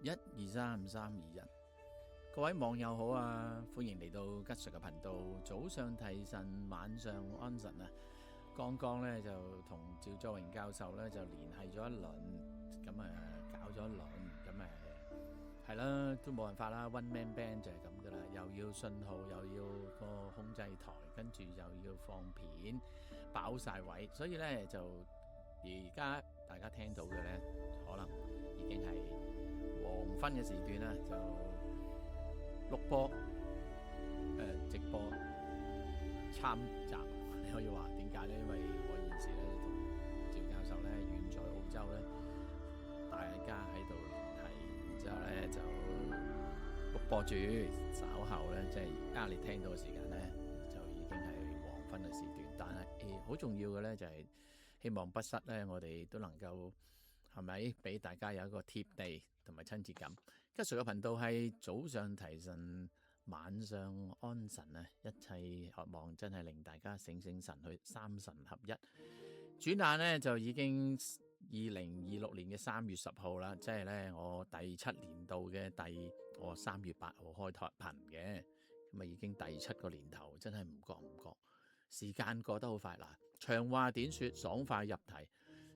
1235321，各位網友好啊，歡迎嚟到吉 Sir 嘅頻道。早上提神，晚上安神啊！剛剛咧就同趙作榮教授咧就聯繫咗一輪，咁搞咗一輪，咁係啦，都冇辦法啦。One man band 就係咁噶啦，又要信號，又要個控制台，跟住又要放片，飽晒位，所以咧就而家大家聽到嘅咧，可能已經係黃昏嘅時段啦，就錄播直播參集，你可以話點解咧？因為我現時咧同趙教授咧遠在澳洲咧，大家喺度聯繫，然之後咧就錄播住，稍後咧即係而家你聽到嘅時間咧，就已經係黃昏嘅時段。但係好重要嘅咧就係希望不失咧，我哋都能夠係咪俾大家有一個貼地同埋親切感。吉 Sir 嘅頻道係早上提神，晚上安神啊！一切渴望真係令大家醒醒神去，三神合一。轉眼咧就已經2026年嘅3月10號啦，即係咧我第7年度嘅我3月8號開台頻嘅，咁啊已經第7個年頭，真係唔覺，時間過得好快嗱。長話短說，爽快入題。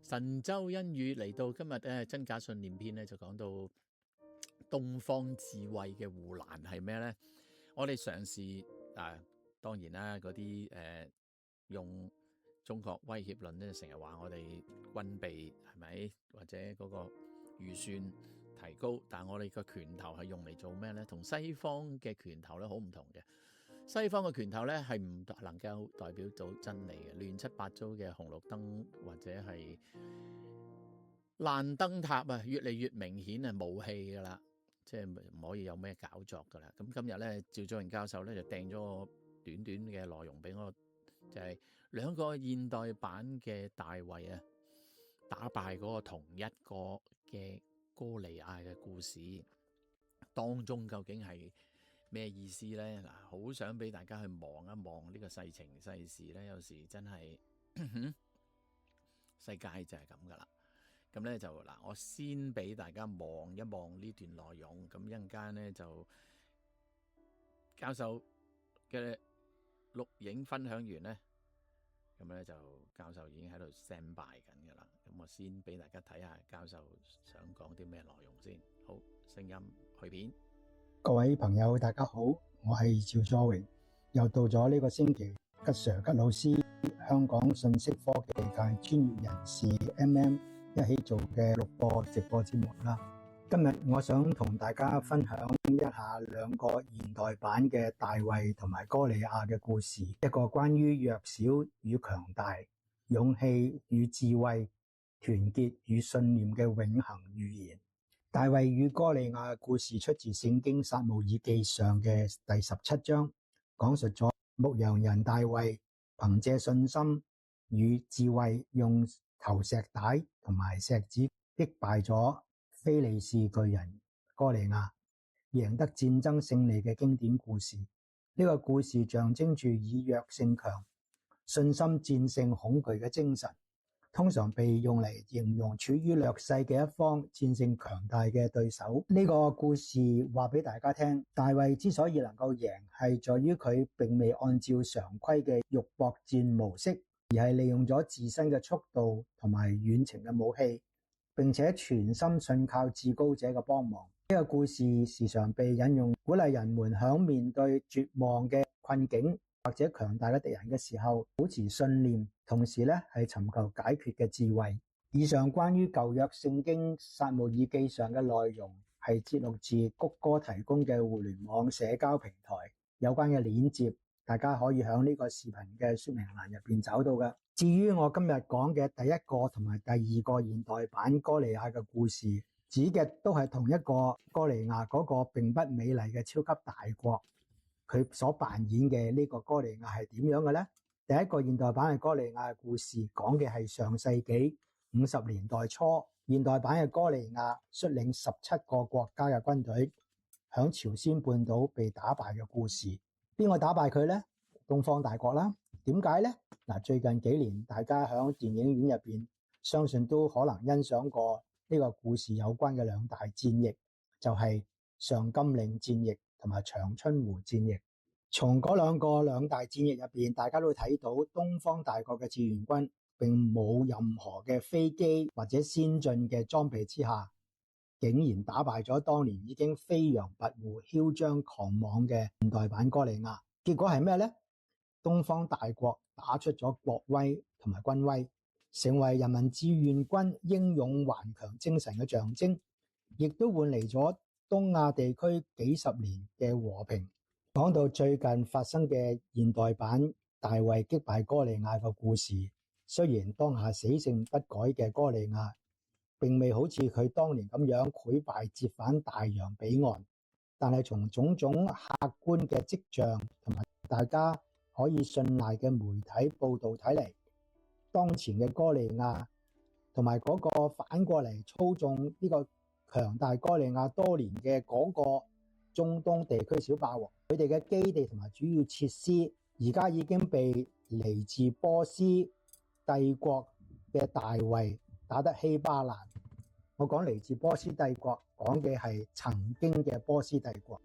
神州恩語嚟到今日咧，真假信念篇咧就講到東方智慧嘅護欄係咩呢？我哋嘗試當然啦，嗰啲用中國威脅論咧，成日話我哋軍備係咪或者嗰個預算提高，但係我哋個拳頭係用嚟做咩呢？同西方嘅拳頭咧好唔同嘅。西方嘅拳頭咧係唔能夠代表到真理嘅，亂七八糟嘅紅綠燈或者係爛燈塔啊，越嚟越明顯係武器噶啦，即係唔可以有咩搞作噶啦。咁今日咧，趙作榮教授咧就掟咗個短短嘅內容俾我，就係2個現代版嘅大衛啊，打敗嗰個同一個嘅哥利亞嘅故事當中究竟係咩意思呢？嗱，好想俾大家去望一望呢個世情世事呢，有時真係世界就係咁噶啦。咁咧就嗱，我先俾大家望一望呢段內容，咁一陣間呢，就教授嘅錄影分享完呢，咁咧就教授已經喺度 stand by 緊噶啦。咁我先俾大家睇下教授想講啲咩內容先。好，聲音去片。各位朋友大家好，我係趙作榮，又到咗呢個星期吉 Sir 吉老師香港信息科技界專業人士 MM 一起做嘅錄播直播節目啦。今日我想同大家分享一下2個現代版嘅大衛同埋哥利亞嘅故事，一個關於弱小與強大、勇氣與智慧、團結與信念嘅永恆預言。大衛與哥利亞嘅故事出自聖經撒母耳記上嘅第17章，講述咗牧羊人大衛憑借信心與智慧，用投石帶同埋石子擊敗咗非利士巨人哥利亞，贏得戰爭勝利嘅經典故事。呢個故事象徵住以弱勝強、信心戰勝恐懼嘅精神，通常被用嚟形容處於弱勢嘅一方戰勝強大嘅對手。呢個故事話俾大家聽，大衛之所以能夠贏，係在於佢並未按照常規嘅肉搏戰模式，而係利用咗自身嘅速度同埋遠程嘅武器，並且全心信靠至高者嘅幫忙。呢個故事時常被引用，鼓勵人們響面對絕望嘅困境或者強大嘅敵人嘅時候，保持信念，同時係尋求解決嘅智慧。以上關於舊約聖經撒母耳記上嘅內容係節錄自谷歌提供嘅互聯網社交平台，有關嘅鏈接大家可以響呢個視頻嘅說明欄入邊找到嘅。至於我今日講嘅第1個同埋第2個現代版哥利亞嘅故事，指嘅都係同一個哥利亞嗰個並不美麗嘅超級大國，佢所扮演嘅呢個哥利亞係點樣嘅呢？第1個現代版嘅哥利亞嘅故事講嘅係上世紀50年代初，現代版嘅哥利亞率領17個國家嘅軍隊響朝鮮半島被打敗嘅故事。邊個打敗佢呢？東方大國啦。點解呢？最近幾年大家響電影院入邊相信都可能欣賞過呢個故事有關嘅2大戰役，就係上甘嶺戰役同埋長春湖戰役。從嗰兩大戰役入邊，大家都睇到東方大國嘅志願軍並冇任何嘅飛機或者先進嘅裝備之下，竟然打敗咗當年已經飛揚跋扈、囂張狂妄嘅現代版哥利亞。結果係咩呢？東方大國打出咗國威同埋軍威，成為人民志願軍英勇頑強精神嘅象徵，亦都換嚟咗東亞地區幾十年嘅和平。講到最近發生嘅現代版大衛擊敗哥利亞嘅故事，雖然當下死性不改嘅哥利亞並未好似佢當年咁樣潰敗折返大洋彼岸，但係從種種客觀嘅跡象同埋大家可以信賴嘅媒體報道睇嚟，當前嘅哥利亞同埋嗰個反過嚟操縱呢個強大哥利亞多年嘅嗰個中東地區小霸王，佢哋嘅基地同埋主要設施而家已經被嚟自波斯帝國嘅大衛打得稀巴爛。我講嚟自波斯帝國，講嘅係曾經嘅波斯帝國。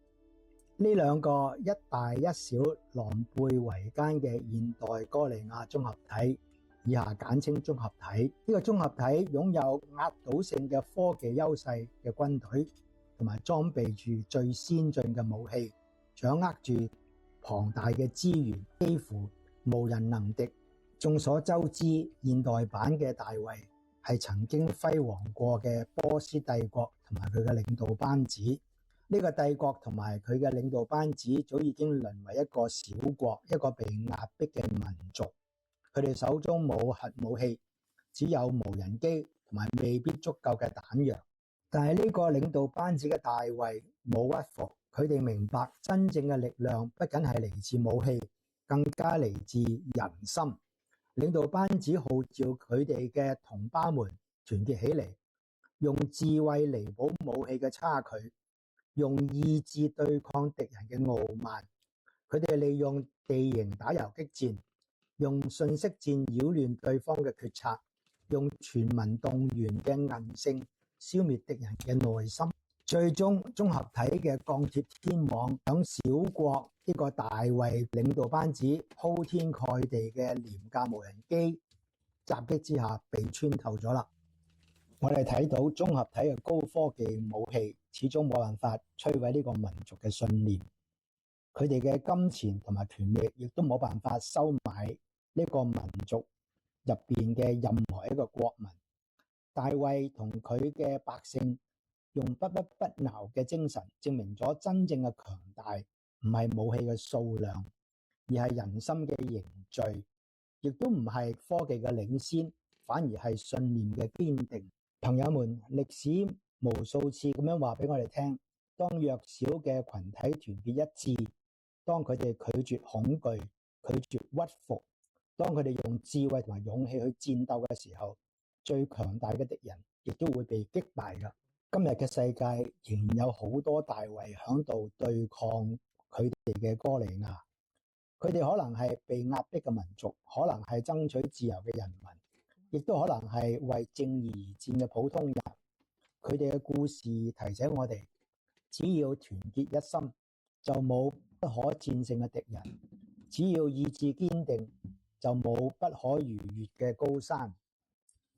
呢兩個一大一小、狼狽為奸嘅現代哥利亞綜合體，以下簡稱綜合體。呢個綜合體擁有壓倒性嘅科技優勢嘅軍隊，同埋裝備住最先進嘅武器，掌握住龐大嘅資源，幾乎無人能敵。眾所周知，現代版嘅大衛係曾經輝煌過嘅波斯帝國同埋佢嘅領導班子。呢個帝國同埋佢嘅領導班子早已經淪為一個小國，一個被壓迫嘅民族。佢哋手中冇核武器，只有無人機同埋未必足夠嘅彈藥。但係呢個領導班子嘅大衛冇屈服，佢哋明白真正嘅力量不僅係嚟自武器，更加嚟自人心。領導班子號召佢哋嘅同胞們團結起嚟，用智慧彌補武器嘅差距，用意志對抗敵人嘅傲慢。佢哋利用地形打游擊戰，用信息戰擾亂對方嘅決策，用全民動員嘅韌性消滅敵人嘅內心。最終綜合體嘅鋼鐵天網響小國呢個大衛領導班子鋪天蓋地嘅廉價無人機襲擊之下被穿透咗啦。我哋睇到綜合體嘅高科技武器始終冇辦法摧毀呢個民族嘅信念，佢哋嘅金錢同埋權力亦都冇辦法收買呢個民族入邊嘅任何一個國民。大衛同佢嘅百姓用不屈不撓嘅精神，證明咗真正嘅強大唔係武器嘅數量，而係人心嘅凝聚，亦都唔係科技嘅領先，反而係信念嘅堅定。朋友們，歷史無數次咁樣話俾我哋聽，當弱小嘅群體團結一致，當佢哋拒絕恐懼、拒絕屈服，當佢哋用智慧同埋勇氣去戰鬥嘅時候，最強大嘅敵人亦都會被擊敗㗎。今日嘅世界仍然有好多大衛響度對抗佢哋嘅哥利亞，佢哋可能係被壓迫嘅民族，可能係爭取自由嘅人民，亦都可能係為正義而戰嘅普通人。佢哋嘅故事提醒我哋，只要團結一心，就冇不可戰勝嘅敵人；只要意志堅定，就冇不可逾越嘅高山。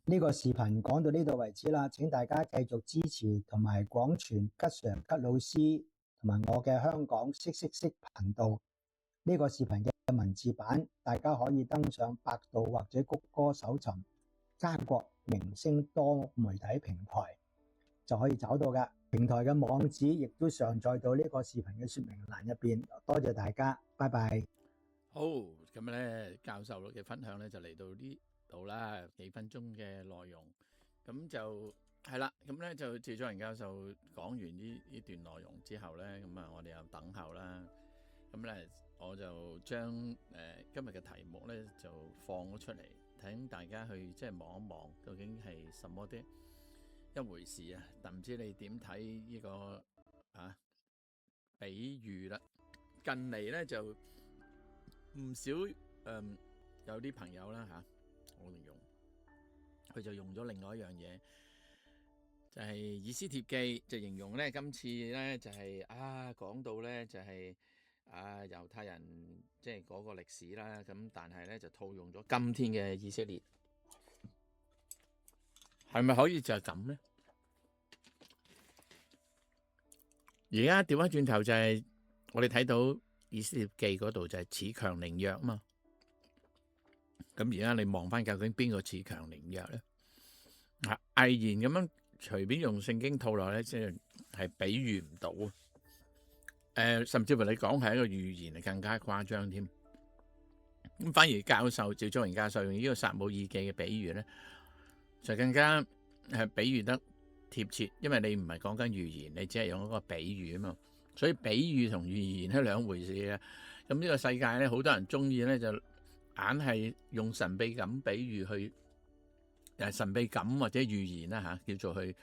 呢個視頻講到呢度為止啦，請大家繼續支持同埋廣傳吉 Sir 吉老師同埋我嘅香港識頻道。呢個視頻嘅文字版，大家可以登上百度或者谷歌搜尋加國明星多媒體平台就可以找到㗎。平台嘅網址亦都上載到呢個視頻嘅說明欄入邊。多謝大家，拜拜。好，咁咧教授嘅分享咧就嚟到呢度啦，幾分鐘嘅內容，咁就係啦，咁咧就趙作榮教授講完呢段內容之後咧，咁啊我哋又等候啦，咁咧我就將今日嘅題目咧就放咗出嚟，請大家去即係望一望，究竟係什麼的一回事啊？但唔知你點睇呢個比喻啦？近嚟咧就唔少有啲朋友啦我形容佢就用咗另外一樣嘢，就係以斯帖記，就形容咧今次咧就係講到咧就係猶太人即係嗰個歷史啦，咁但係咧就套用咗今天嘅以色列，係咪可以就係咁咧？而家調翻轉頭就係我哋睇到以斯帖記嗰度就係恃強凌弱啊嘛，咁而家你望翻究竟邊個恃強凌弱咧？毅然咁樣隨便用聖經套落咧，即係比喻唔到啊！甚至乎你講係一個預言，係更加誇張添。咁反而教授趙昭榮教授用呢個撒母耳記嘅比喻咧，就更加係比喻得貼切，因為你唔係講緊預言，你只係用一個比喻啊嘛。所以比喻同預言係兩回事嘅。咁呢個世界咧，好多人中意咧就硬係用神秘感比喻去。神秘感或者預言啦嚇，叫做去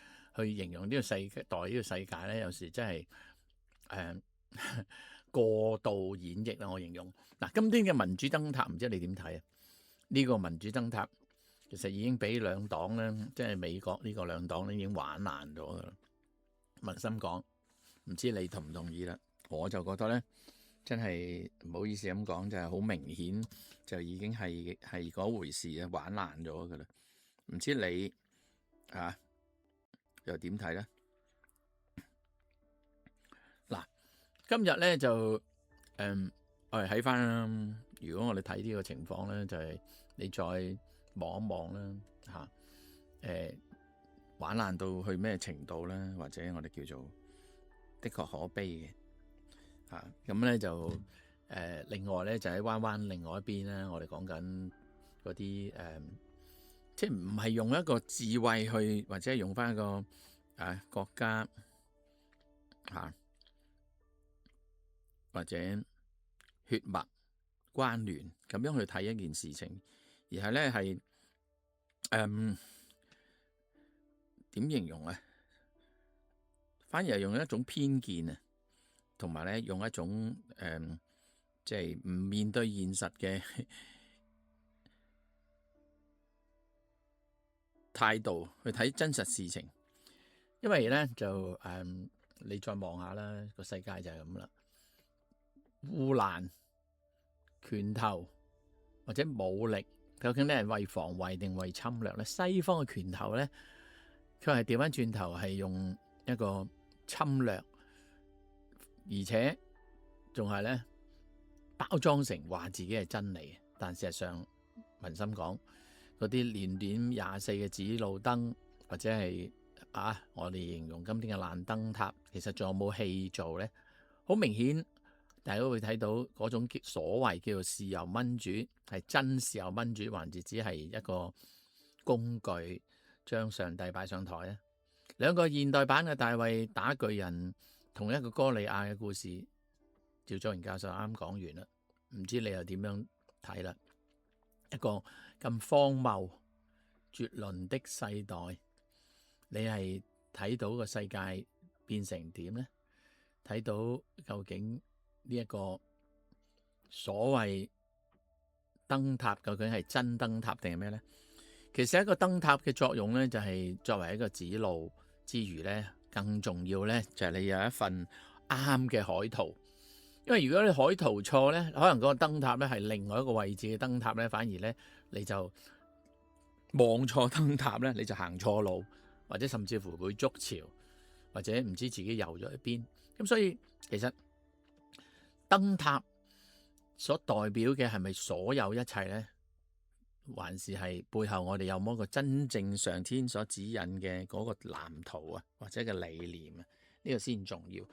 形容呢個世代呢個世界咧，有時真係過度演繹啦。我形容嗱，今天嘅民主燈塔唔知你點睇啊？呢個民主燈塔其實已經俾兩黨咧，即係美國呢個兩黨咧已經玩爛咗噶啦。民心講，唔知你同唔同意啦？我就覺得咧，真係唔好意思咁講，就係好明顯就已經係嗰回事啊，玩爛咗噶啦。唔知你又點睇咧？嗱，今日咧就我哋睇翻，如果我哋睇呢個情況咧，就係你再望一望啦嚇，玩爛到去咩程度咧？或者我哋叫做的確可悲嘅嚇。咁咧就另外咧就喺灣灣另外一邊咧，我哋講緊嗰啲即係唔係用一個智慧去，或者係用翻一個國家或者血脈關聯咁樣去睇一件事情，而係咧係點形容啊？反而係用一種偏見啊，同埋咧用一種即係唔面對現實嘅態度去睇真實事情，因為咧就你再望下啦，個世界就係咁啦。護欄、拳頭或者武力，究竟咧係為防衛定為侵略咧？西方嘅拳頭咧，佢係調翻轉頭係用一個侵略，而且仲係咧包裝成話自己係真理，但事實上民心講。嗰啲連點24嘅指路燈，或者係我哋形容今天嘅爛燈塔，其實仲有冇戲做咧？好明顯，大家都會睇到嗰種所謂叫做豉油炆煮，係真豉油炆煮，還是只係一個工具，將上帝擺上台咧？兩個現代版嘅大衛打巨人，同一個歌利亞嘅故事，趙昭榮教授啱講完啦，唔知你又點樣睇啦？一個咁荒謬絕倫的世代，你係睇到個世界變成點呢？睇到究竟呢一個所謂燈塔究竟係真燈塔定係咩呢？其實一個燈塔嘅作用呢，就係作為一個指路之餘呢，更重要呢，就係你有一份啱嘅海圖。因為如果你海圖錯咧，可能嗰個燈塔咧係另外一個位置嘅燈塔咧，反而咧你就望錯燈塔咧，你就行錯路，或者甚至乎會築巢，或者唔知自己游咗去邊。咁所以其實燈塔所代表嘅係咪所有一切咧，還是係背後我哋有冇一個真正上天所指引嘅嗰個藍圖啊，或者嘅理念啊？呢個先重要。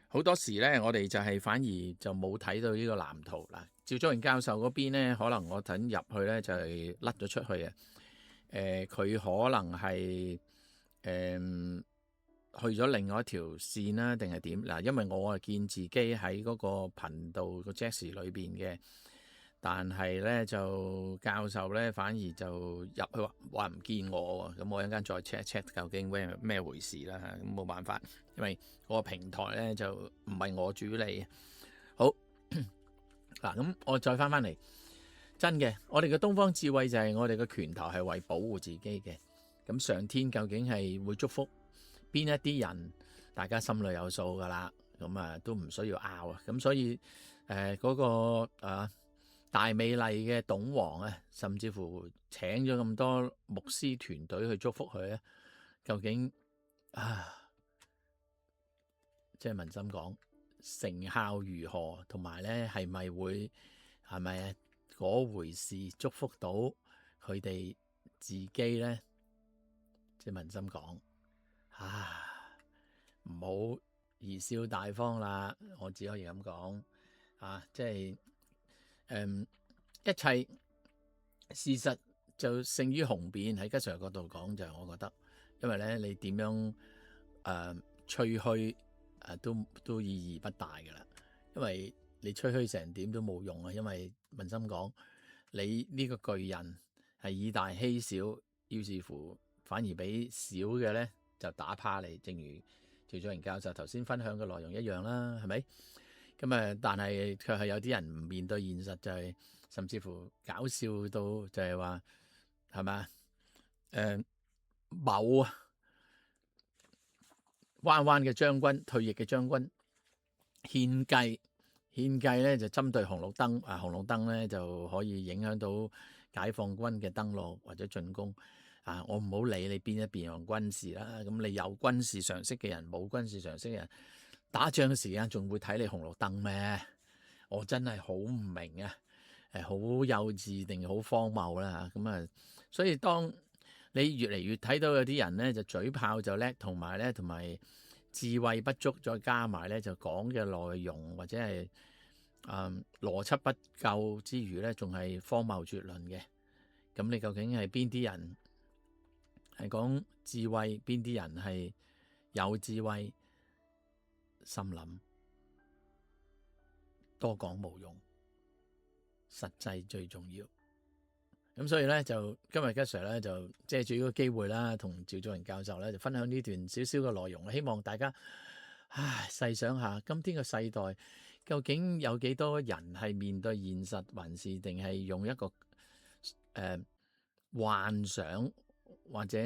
好多時咧，我哋就係反而就冇睇到呢個藍圖啦。趙昭榮教授嗰邊咧，可能我等入去咧就係甩咗出去啊。佢可能係去咗另外一條線啦，定係點嗱？因為我係見自己喺嗰個頻道個 Jazz 裏邊嘅，但係咧就教授咧反而就入去話唔見我喎。咁我一陣間再 check 究竟咩回事啦嚇。咁冇辦法，因為嗰個平台咧就唔係我主理。好嗱，咁我再翻嚟，真嘅，我哋嘅東方智慧就係我哋嘅拳頭係為保護自己嘅。咁上天究竟係會祝福邊一啲人，大家心裏有數噶啦。咁啊都唔需要拗啊。咁所以嗰個大美麗嘅董王啊，甚至乎請咗咁多牧師團隊去祝福佢咧，究竟即係問心講成效如何，同埋咧係咪嗰回事祝福到佢哋自己咧？即係問心講唔好貽笑大方啦，我只可以咁講即係一切事實就勝於雄辯。喺吉 Sir 角度講就係我覺得，因為咧你點樣吹噓都意義不大噶啦，因為你吹噓成點都冇用啊。因為問心講，你呢個巨人係以大欺小，於是乎反而俾小嘅咧就打趴你。正如趙祖榮教授頭先分享嘅內容一樣啦，係咪？咁但係卻係有啲人唔面對現實，就係甚至乎搞笑到就係話係咪某彎彎嘅將軍，退役嘅將軍獻計咧就針對紅綠燈紅綠燈咧就可以影響到解放軍嘅登陸或者進攻我唔好理你邊一邊用軍事啦。咁你有軍事常識嘅人，冇軍事常識嘅人，打仗嘅時間仲會睇你紅綠燈咩？我真係好唔明好幼稚定好荒謬啦。咁所以當你越嚟越睇到有啲人咧就嘴炮就叻，同埋智慧不足，再加埋咧就講嘅內容或者係邏輯不夠之餘咧，仲係荒謬絕倫嘅。咁你究竟係邊啲人係講智慧，邊啲人係有智慧？心諗多講冇用，實際最重要。咁所以咧就今日吉 Sir 咧就借住呢個機會啦，同趙祖榮教授咧就分享呢段少少嘅內容，希望大家細想下，今天嘅世代究竟有幾多人係面對現實，還是定係用一個幻想或者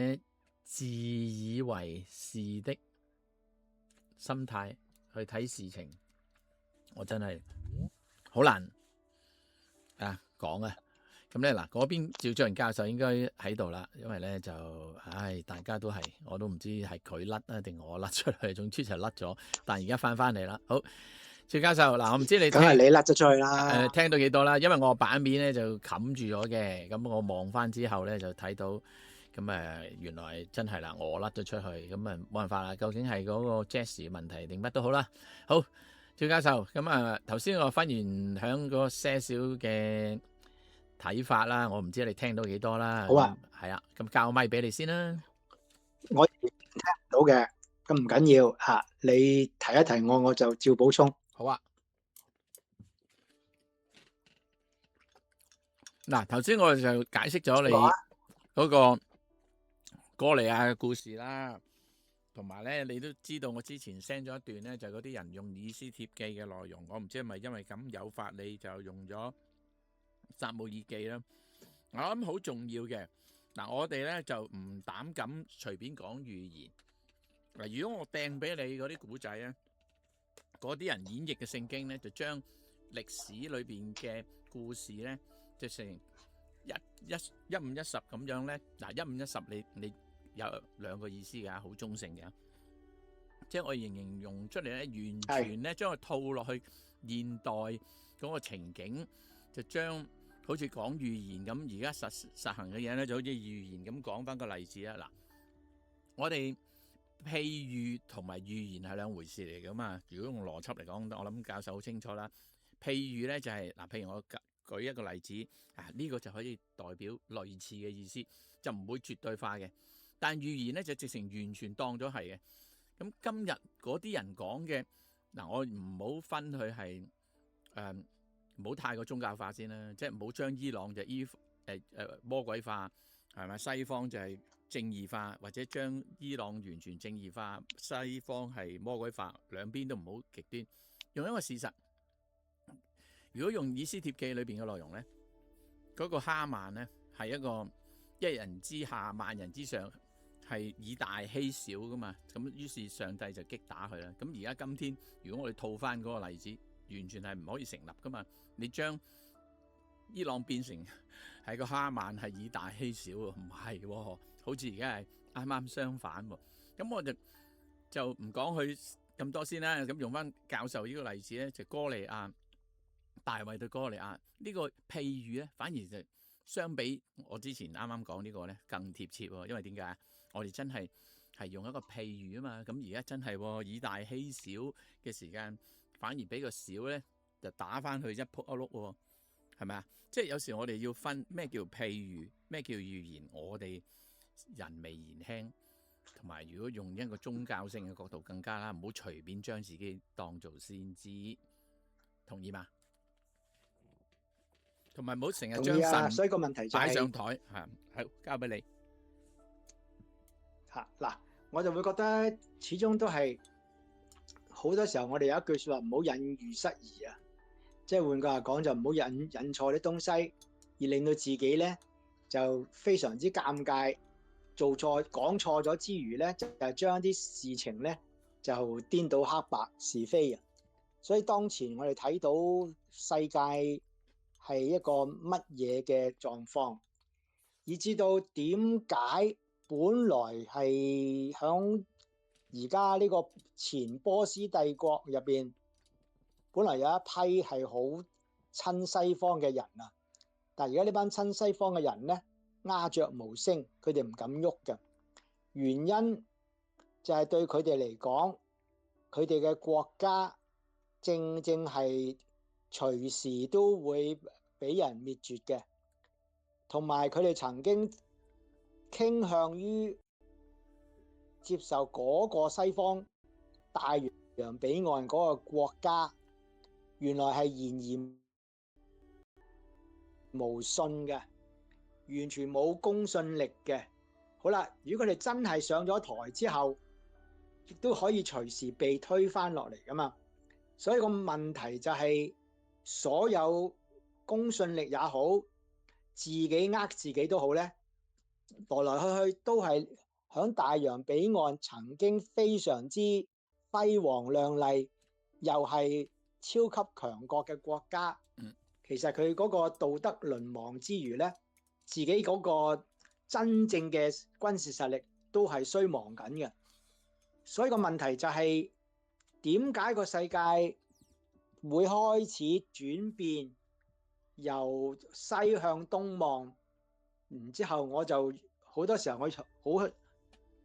自以為是的心態去睇事情？我真係好難講啊！咁咧嗱，嗰邊趙祖榮教授應該喺度啦，因為咧就大家都係，我都唔知係佢甩定我甩出去，總之就甩咗。但而家翻嚟啦。好，趙教授嗱，我唔知你梗係你甩咗出去啦。聽到幾多啦？因為我版面咧就冚住咗嘅，咁我望翻之後咧就睇到，咁原來真係啦，我甩咗出去，咁冇辦法啦。究竟係嗰個 Jazz 問題定乜都好啦。好，趙教授，咁頭先我分享嗰些少嘅睇法啦，我唔知你聽到幾多啦。好啊，係啊，咁交咪俾你先啦。我聽唔到嘅，咁唔緊要吓，你提一提我就照補充。好啊。嗱，頭先我就解釋咗你嗰個歌利亞嘅故事啦，同埋咧你都知道我之前 send 咗一段咧，就係嗰啲人用以斯帖記嘅內容，我唔知係咪因為咁誘發你就用咗撒母耳記啦。我諗好重要嘅嗱，我哋咧就唔膽敢隨便講預言嗱。如果我掟俾你嗰啲古仔咧，嗰啲人演繹嘅聖經咧，就將歷史裏邊嘅故事咧，就成一五一十咁樣咧。嗱，一五一十你有兩個意思㗎，好中性嘅，即係我形容出嚟咧，完全咧將佢套落去現代嗰個情景，就將好似講預言咁，而家實行嘅嘢咧，就好似預言咁講翻個例子啦。嗱，我哋譬喻同埋預言係兩回事嚟噶嘛。如果用邏輯嚟講，我諗教授好清楚啦。譬喻咧就係嗱，譬如我舉一個例子呢個就可以代表類似嘅意思，就唔會絕對化嘅。但預言咧就直情完全當咗係嘅。咁今日嗰啲人講嘅嗱，我唔好分佢係唔好太過宗教化先啦，即係唔好將伊朗就魔鬼化，係咪？西方就係正義化，或者將伊朗完全正義化，西方係魔鬼化，兩邊都唔好極端。用一個事實，如果用以斯帖記裏邊嘅內容咧，嗰個哈曼咧係一個一人之下萬人之上，係以大欺小噶嘛，咁於是上帝就擊打佢啦。咁而家今天，如果我哋套翻嗰個例子，完全係唔可以成立噶嘛。你將伊朗變成係個哈曼係以大欺小喎，唔係喎，好似而家係啱啱相反喎。咁我就唔講佢咁多先啦。咁用翻教授呢個例子咧，就哥利亞，大衛對哥利亞呢個譬喻咧，反而就相比我之前啱啱講呢個咧更貼切喎。因為點解？我哋真係用一個譬喻啊嘛。咁而家真係以大欺小嘅時間，反而俾個小咧就打翻去一仆一碌喎，係咪啊？即係有時我哋要分咩叫譬喻，咩叫預言。我哋人微言輕，同埋如果用一個宗教性嘅角度更加啦，唔好隨便將自己當做先知，同意嗎？同埋唔好成日將神所以個問題就係擺上台嚇，好交俾你嚇嗱，我就會覺得始終都係好多時候，我哋有一句説話，唔好引喻失義啊。即係換句話講，就唔好引錯啲東西，而令到自己咧就非常之尷尬，做錯講錯咗之餘咧，就將啲事情咧就顛倒黑白是非啊。所以當前我哋睇到世界係一個乜嘢嘅狀況，以至到點解本來係響而家呢個前波斯帝國入邊，本來有一批係好親西方嘅人啊，但係而家呢班親西方嘅人咧鴉雀無聲，佢哋唔敢喐嘅原因就係對佢哋嚟講，佢哋嘅國家正正係隨時都會俾人滅絕嘅，同埋佢哋曾經傾向於接受嗰個西方大洋彼岸嗰個國家，原來係言而無信嘅，完全冇公信力嘅。好啦，如果佢哋真係上咗台之後，亦都可以隨時被推翻落嚟噶嘛。所以個問題就係，所有公信力也好，自己呃自己都好咧，來來去去都係響大洋彼岸曾經非常之輝煌亮麗，又係超級強國嘅國家。其實佢嗰個道德淪亡之餘咧，自己嗰個真正嘅軍事實力都係衰亡緊嘅。所以個問題就係，點解個世界會開始轉變，由西向東望？然之後我就好多時候我好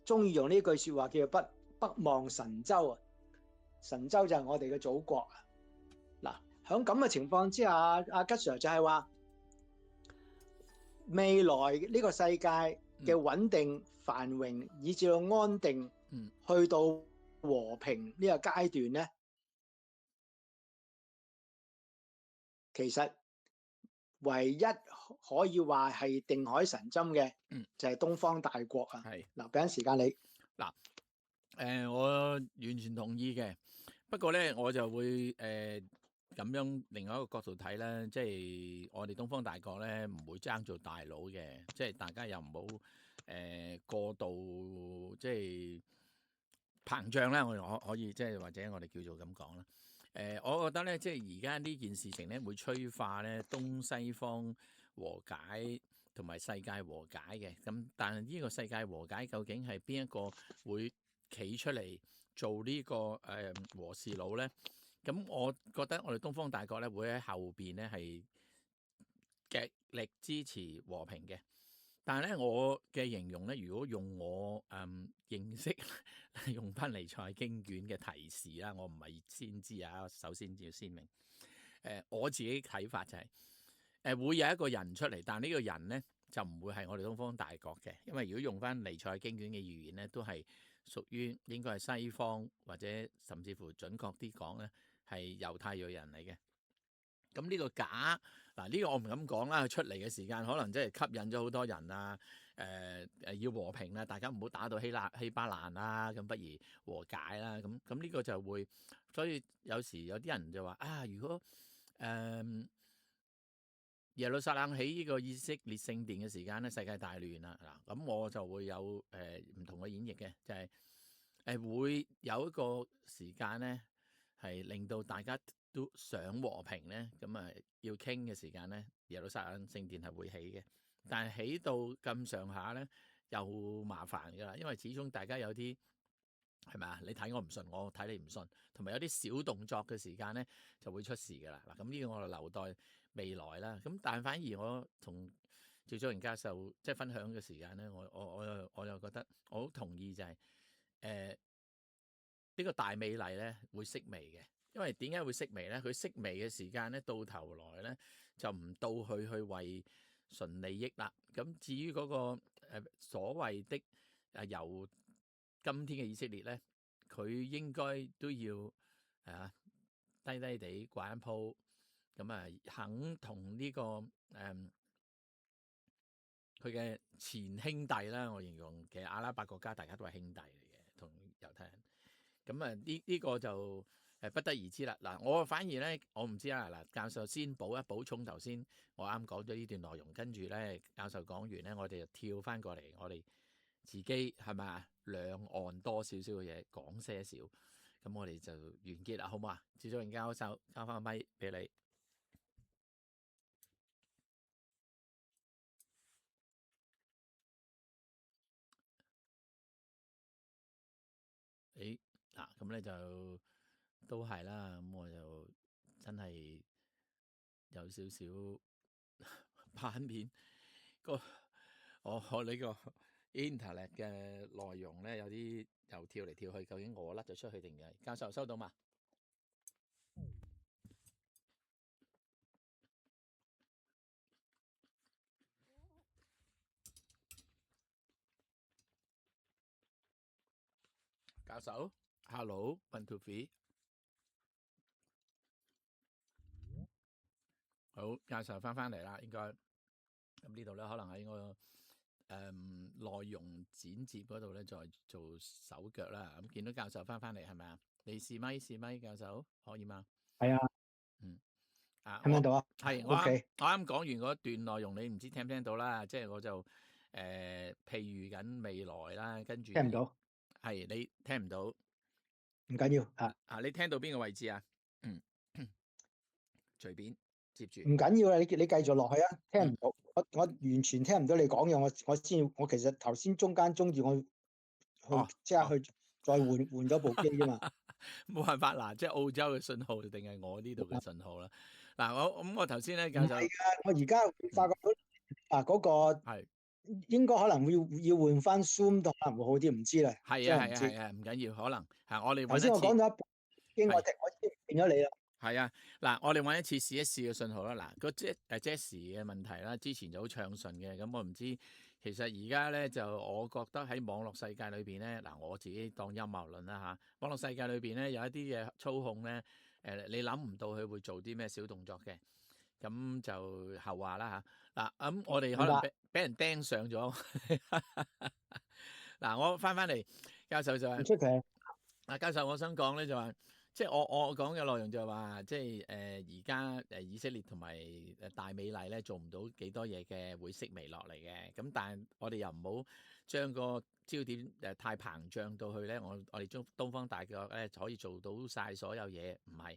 中意用呢句説話叫做北望神州啊。神州就係我哋嘅祖國啊。嗱，喺咁嘅情況之下，阿吉 Sir 就係話未來呢個世界嘅穩定、繁榮，以至到安定，去到和平呢個階段咧，其實唯一可以話係定海神針嘅，就係東方大國啊。嗱，俾緊時間你。嗱，我完全同意嘅。不過咧，我就會咁樣另外一個角度睇咧，即係我哋東方大國咧唔會爭做大佬嘅，即係大家又唔好過度即係膨脹啦。我哋可以即係或者我哋叫做咁講啦。我覺得咧，即係而家呢件事情咧會催化咧東西方和解同埋世界和解嘅。咁但係呢個世界和解究竟係邊一個會企出嚟做呢個和事佬咧？咁我覺得我哋東方大國咧會喺後邊咧係極力支持和平嘅。但係咧，我嘅形容咧，如果用我認識用翻尼采經卷嘅提示啦，我唔係先知啊，首先要鮮明。我自己睇法就係會有一個人出嚟，但呢個人咧就唔會係我哋東方大國嘅，因為如果用翻尼采經卷嘅預言咧，都係屬於應該係西方或者甚至乎準確啲講咧係猶太裔人嚟嘅。咁呢個假嗱，呢個我唔敢講啦。佢出嚟嘅時間可能真係吸引咗好多人啊！要和平啦，大家唔好打到希巴蘭啦，咁不如和解啦。咁呢個就會，所以有時有啲人就話啊，如果耶路撒冷起呢個以色列聖殿嘅時間咧，世界大亂啦嗱，咁我就會有唔同嘅演繹嘅，就係、會有一個時間咧，係令到大家都想和平咧，咁啊要傾嘅時間咧，耶路撒冷聖殿係會起嘅，但係起到咁上下咧，又麻煩㗎啦，因為始終大家有啲係咪啊？你睇我唔順，我睇你唔順，同埋有啲小動作嘅時間咧，就會出事㗎啦。嗱，咁呢個我哋留待未來啦。咁但係反而我同趙祖榮教授即係分享嘅時間咧，我又覺得我好同意就係呢個大美麗咧會式微嘅，因為點解會式微咧？佢式微嘅時間咧，到頭來咧就唔到佢去為純利益啦。咁至於嗰、個、所謂的由今天嘅以色列咧，佢應該都要低低地掛一鋪，咁啊肯同呢、個佢嘅前兄弟啦，我形容其實阿拉伯國家大家都係兄弟嚟嘅，同猶太人。咁啊呢個就不得而知啦。嗱，我反而咧，我唔知啊。嗱，教授先補充頭先我啱講咗呢段內容，跟住咧教授講完咧，我哋就跳翻過嚟，我哋自己係咪啊兩岸多少少嘅嘢講些少，咁我哋就完結啦，好唔好啊？趙祖榮教授交翻咪俾你。誒嗱，咁咧就都係啦，咁我就真係有少少版面個我呢個 internet 嘅內容咧有啲又跳嚟跳去，究竟我甩咗出去定係教授收到嘛？教授，hello one two three，好，教授翻嚟啦，應該咁呢度咧可能喺我內容剪接嗰度咧再做手腳啦。咁見到教授翻嚟係咪啊？你試咪，教授可以嗎？係啊，嗯。啊，聽唔聽到啊？係我OK，啱講完嗰段內容，你唔知聽唔聽到啦？即係我就譬喻緊未來啦，跟住聽唔到，係你聽唔到唔緊要啊，啊？你聽到邊個位置啊？嗯，隨便接住。唔緊要啦，你繼續落去啊，聽唔到，我完全聽唔到你講嘢，我其實頭先中間中意我哦去即刻去再換咗部機啫嘛。冇辦法嗱，即係澳洲嘅信號定係我呢度嘅信號啦。嗱，我頭先咧唔教授係㗎，我而家發覺到嗰個係應該可能會要換翻 Zoom 都可能會好啲，唔知啦，係真係唔知。啊，唔緊要，可能係我哋頭先我揾一次。講咗一部機，我係已經變咗你啦。係啊，嗱，我哋揾一次試一試嘅信號啦。嗱，個 Jesse 嘅問題啦，之前就好暢順嘅，咁我唔知其實而家咧就我覺得喺網絡世界裏邊咧，嗱我自己當陰謀論啦嚇，網絡世界裏邊咧有一啲嘅操控咧，你諗唔到佢會做啲咩小動作嘅，咁就後話啦嚇。嗱，咁我哋可能俾人盯上咗。嗱，我翻嚟，教授就係唔出奇。教授，我想講咧就話。即係我講嘅內容就係話，即係而家以色列同埋大美麗咧做唔到幾多嘢嘅，會式微落嚟嘅。咁但係我哋又唔好將個焦點太膨脹到去咧。我哋東方大國咧可以做到晒所有嘢，唔係。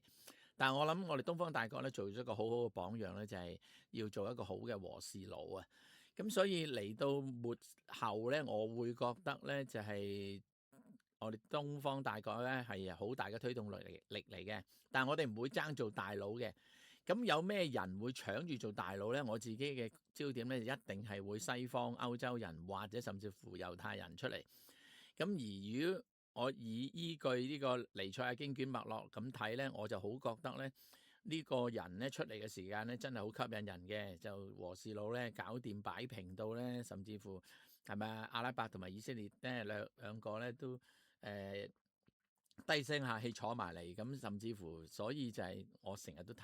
但係我諗我哋東方大國咧做咗一個好好嘅榜樣咧，就係要做一個好嘅和事佬啊。咁所以嚟到末後咧，我會覺得咧就係。我哋東方大國咧係好大嘅推動力嚟嘅，但係我哋唔會爭做大佬嘅。咁有咩人會搶住做大佬咧？我自己嘅焦點咧一定係會西方歐洲人或者甚至乎猶太人出嚟。咁而如果我依據呢個彌賽亞經卷脈絡咁睇咧，我就好覺得咧呢個人咧出嚟嘅時間咧真係好吸引人嘅，就和事佬咧搞掂擺平到咧，甚至乎係咪阿拉伯同埋以色列咧兩個咧都。低聲下氣坐埋嚟，咁甚至乎，所以就係我成日都提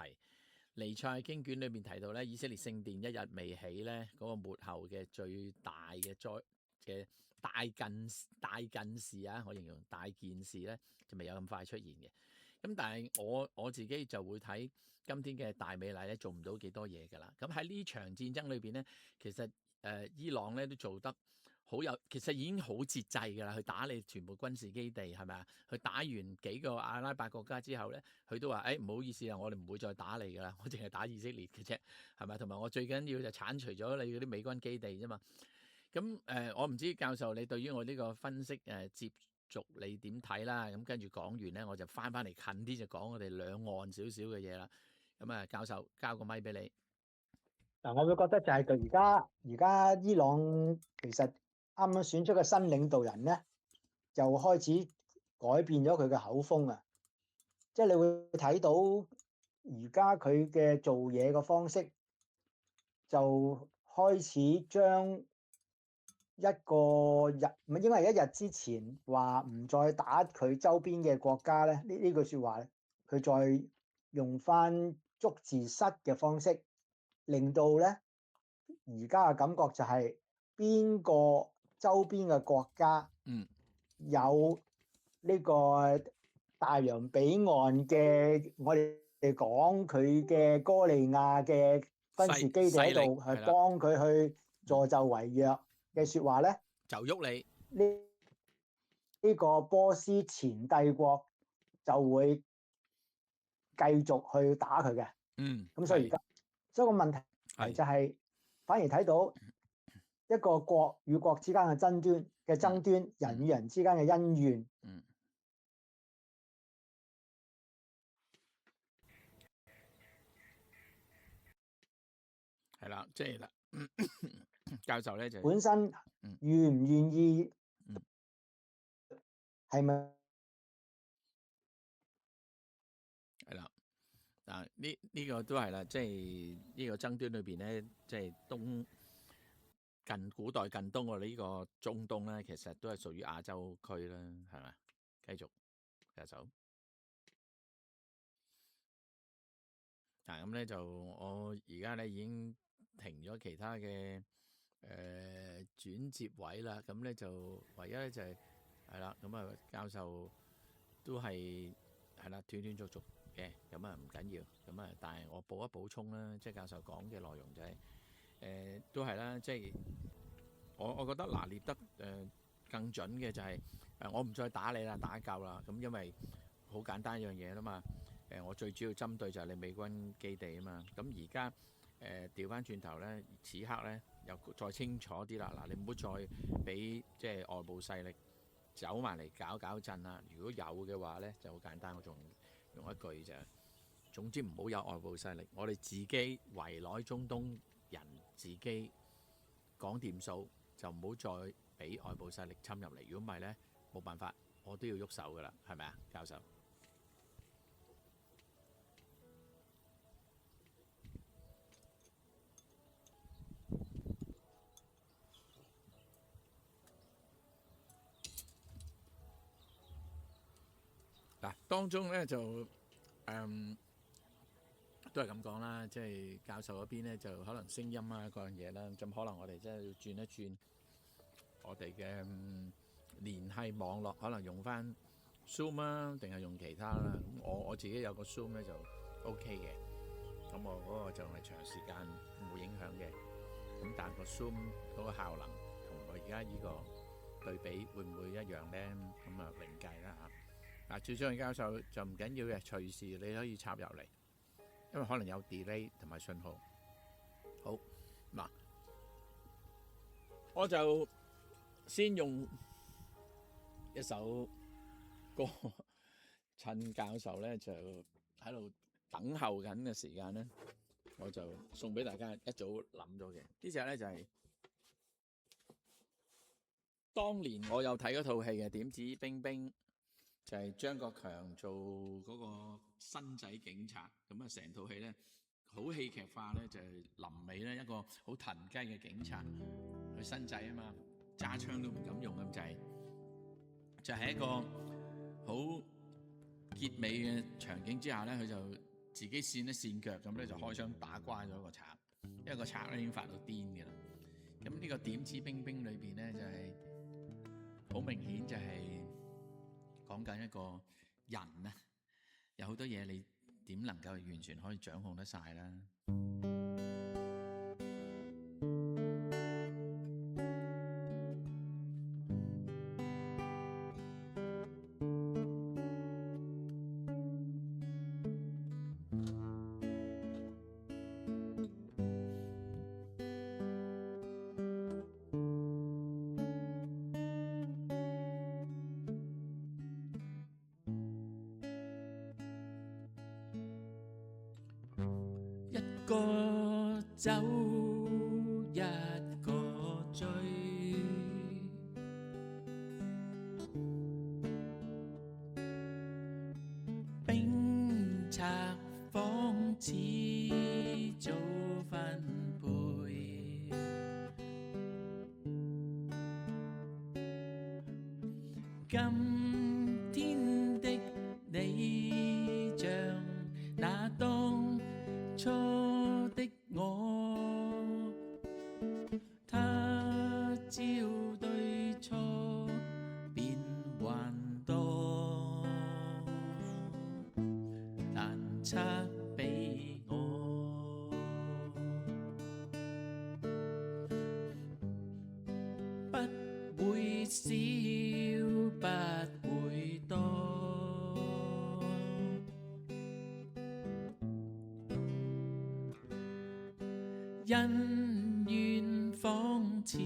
彌賽亞經卷裏面提到咧，以色列聖殿一日未起咧，嗰個末後嘅最大嘅大近事啊，我形容大件事咧就未有咁快出現嘅。咁但係我自己就會睇今天嘅大美麗咧，做唔到幾多嘢㗎啦。咁喺呢場戰爭裏邊咧，其實伊朗咧都做得好有，其實已經好節制㗎啦。佢打你全部軍事基地係咪啊？佢打完幾個阿拉伯國家之後咧，佢都話：唔好意思啊，我哋唔會再打你㗎啦，我淨係打以色列嘅啫，係咪？同埋我最緊要就剷除咗你嗰啲美軍基地啫嘛。咁我唔知教授你對於我呢個分析接續你點睇啦？咁跟住講完咧，我就翻嚟近啲就講我哋兩岸少少嘅嘢啦。咁啊，教授交個咪俾你。嗱，我會覺得就係佢而家伊朗其實啱啱選出嘅新領導人咧，就開始改變咗佢嘅口風啊！即係你會睇到而家佢嘅做嘢嘅方式，就開始將一個日唔係應該係一日之前話唔再打佢周邊嘅國家咧，呢句説話咧，佢再用翻捉字蝨嘅方式，令到咧而家嘅感覺就係邊個周邊嘅國家有呢個大洋彼岸嘅，我哋講佢嘅哥利亞嘅軍事基地喺度，係幫佢去助紂為虐嘅説話咧，就喐你呢個波斯前帝國就會繼續去打佢嘅。咁所以個問題就係反而睇到一個國與國之間嘅爭端，人與人之間嘅恩怨。係啦，即係啦，教授咧就本身願唔願意係咪？係啦，嗱呢個都係啦，即係呢個爭端裏邊咧，即係古代近東我哋呢個中東咧，其實都係屬於亞洲區啦，係咪？繼續教授。嗱咁咧就我而家咧已經停咗其他嘅轉接位啦，咁咧就唯一咧就係啦，咁啊教授都係啦斷斷續續嘅，咁啊唔緊要，咁啊但係我補充啦，即係教授講嘅內容就係都係啦，即係我覺得拿捏得更準嘅就係我唔再打你啦，打夠啦，咁因為好簡單一樣嘢啦嘛。我最主要針對就係你美軍基地啊嘛，咁而家調翻轉頭咧，此刻咧又再清楚啲啦。嗱，你唔好再俾即係外部勢力走埋嚟搞震啦。如果有嘅話咧，就好簡單，我仲用一句就係，總之唔好有外部勢力，我哋自己圍內中東人自己講掂數，就唔好再俾外部勢力侵入嚟。如果唔係咧，冇辦法，我都要喐手噶啦，係咪啊，教授？嗱，當中咧就都係咁講啦，即係教授嗰邊咧就可能聲音啊嗰樣嘢啦，咁可能我哋真係要轉一轉我哋嘅聯繫網絡，可能用翻 Zoom 啊，定係用其他啦。咁我自己有個 Zoom 咧就 OK 嘅，咁我嗰個就係長時間冇影響嘅。咁但係個 Zoom 嗰個效能同我而家呢個對比會唔會一樣咧？咁啊另計啦嚇。嗱，趙章教授就唔緊要嘅，隨時你可以插入嚟，因為可能有 delay 同埋信號。好，嗱，我就先用一首歌，趁教授咧就喺度等候緊嘅時間咧，我就送俾大家一早諗咗嘅。呢隻咧就係當年我有睇嗰套戲嘅《點指兵兵》。就係張國強做嗰個新仔警察，咁啊成套戲咧好戲劇化咧，就係臨尾咧一個好騰雞嘅警察，佢新仔啊嘛，揸槍都唔敢用咁滯，就係一個好結尾嘅場景之下咧，佢就自己跣一跣腳咁咧就開槍打瓜咗個賊，因為個賊咧已經發到癲嘅啦。咁呢個點指兵兵裏邊咧就係好明顯就係講緊一個人啊，有好多嘢你點能夠完全可以掌控得晒啦？一個走，一個追，冰拆方似早分配，今天的你像那當初的我，他朝對錯變幻多，難測比我，不會少，不會多，因緣仿似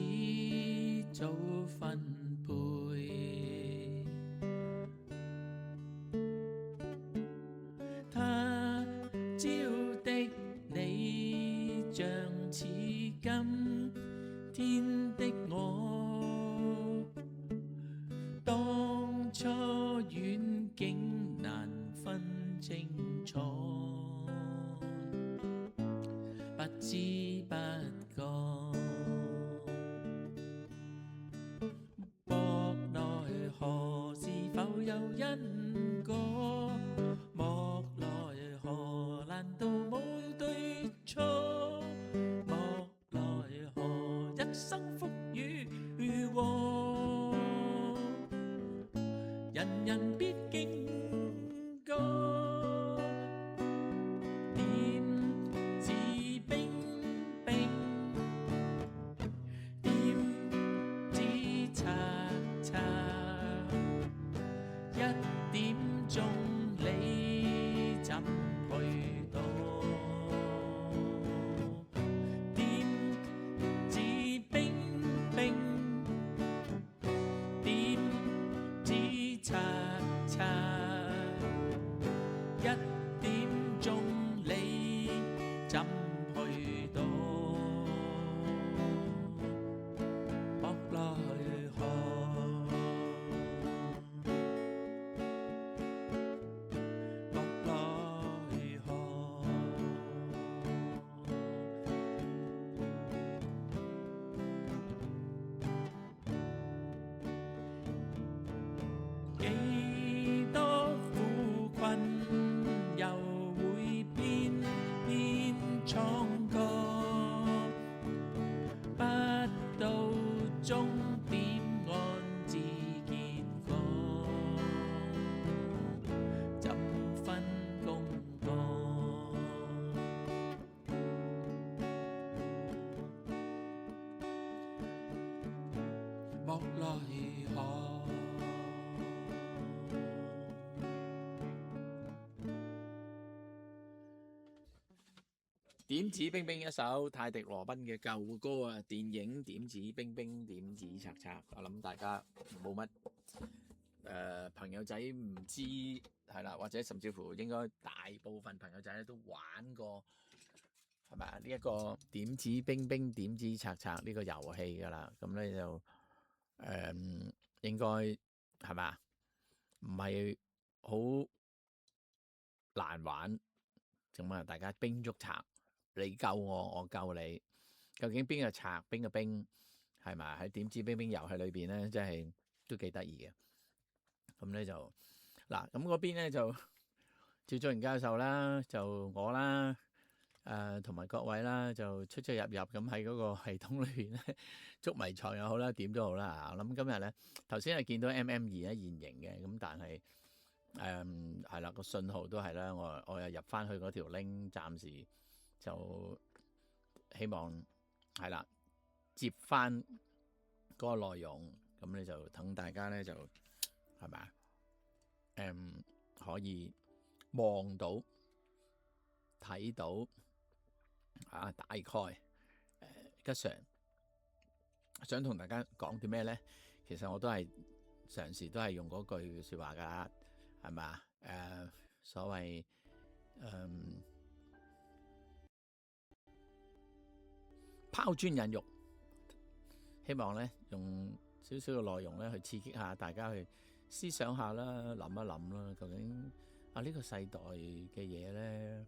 早分配，他朝的你像似今天的我，當初遠景難分清楚，不知不覺，莫奈何是否有因果？莫奈何難道冇對錯？莫奈何一生福與禍，人人必經過，點指冰冰，點指擦擦，一點鐘你怎去到？點指冰冰，點指擦擦，一點鐘你怎去到？莫奈何，莫奈何。幾多苦困又會偏偏闖過，不到終點安知結果，怎分功過？莫奈何。點指冰冰一首泰迪羅賓嘅舊歌啊！電影點指冰冰，點指擦擦，我諗大家冇乜朋友仔唔知係啦，或者甚至乎應該大部分朋友仔咧都玩過係咪啊？呢一個點指冰冰，點指擦擦呢個遊戲㗎啦，咁咧就應該係咪啊？唔係好難玩，咁啊大家冰捉賊。你救我，我救你，究竟邊個賊邊個兵係咪？喺點指冰冰遊戲裏邊咧，真係都幾得意嘅。咁咧就嗱，咁嗰邊咧就趙作榮教授啦，就我啦，同埋各位啦，就出出入入咁喺嗰個系統裏邊咧捉迷藏又好啦，點都好啦。我諗今日咧頭先係見到 MM2現形嘅，咁但係係啦，個信號都係啦，我又入翻去嗰條 link，暫時就希望係啦，接翻嗰個內容，咁你就等大家咧就係咪啊？可以望到睇到啊，大概吉 Sir 想同大家講啲咩咧？其實我都係嘗試都係用嗰句説話㗎，係咪啊？所謂拋磚引玉，希望咧用少少嘅內容咧去刺激下大家去思想下啦，諗一諗啦，究竟啊呢個世代嘅嘢咧